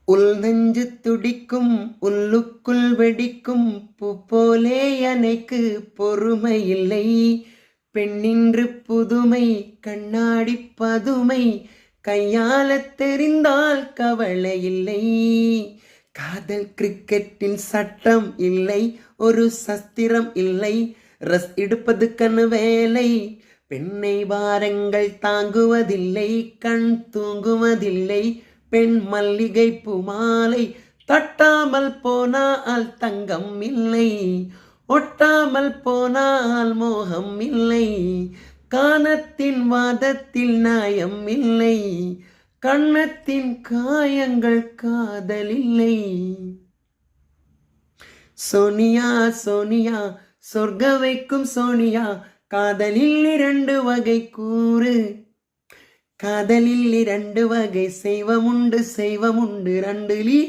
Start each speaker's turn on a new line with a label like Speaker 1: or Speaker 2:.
Speaker 1: உள் நெஞ்சு துடிக்கும் உள்ளுக்குள் வெடிக்கும் பூ போலே அணைக்கு பொறுமை இல்லை. பெண்ணின்று புதுமை கண்ணாடி பதுமை கையாளத் தெரிந்தால் கவலை இல்லை. காதல் கிரிக்கெட்டின் சட்டம் இல்லை, ஒரு சஸ்திரம் இல்லை, ரஸ் எடுப்பது கண்ணு வேலை. பெண்ணை வாரங்கள் தாங்குவதில்லை, கண் தூங்குவதில்லை. பெண் மல்லிகை பூமாலை தட்டாமல் போனால் தங்கம் இல்லை, ஒட்டாமல் போனால் மோகம் இல்லை. கானத்தின் வாதத்தில் நியாயம் இல்லை, கண்ணத்தின் காயங்கள் காதலில்லை. சோனியா சோனியா சொர்க்க வைக்கும் சோனியா, காதலில் 2 வகை கூறு. காதலில் 2 வகை செய்வமுண்டு 2 லீ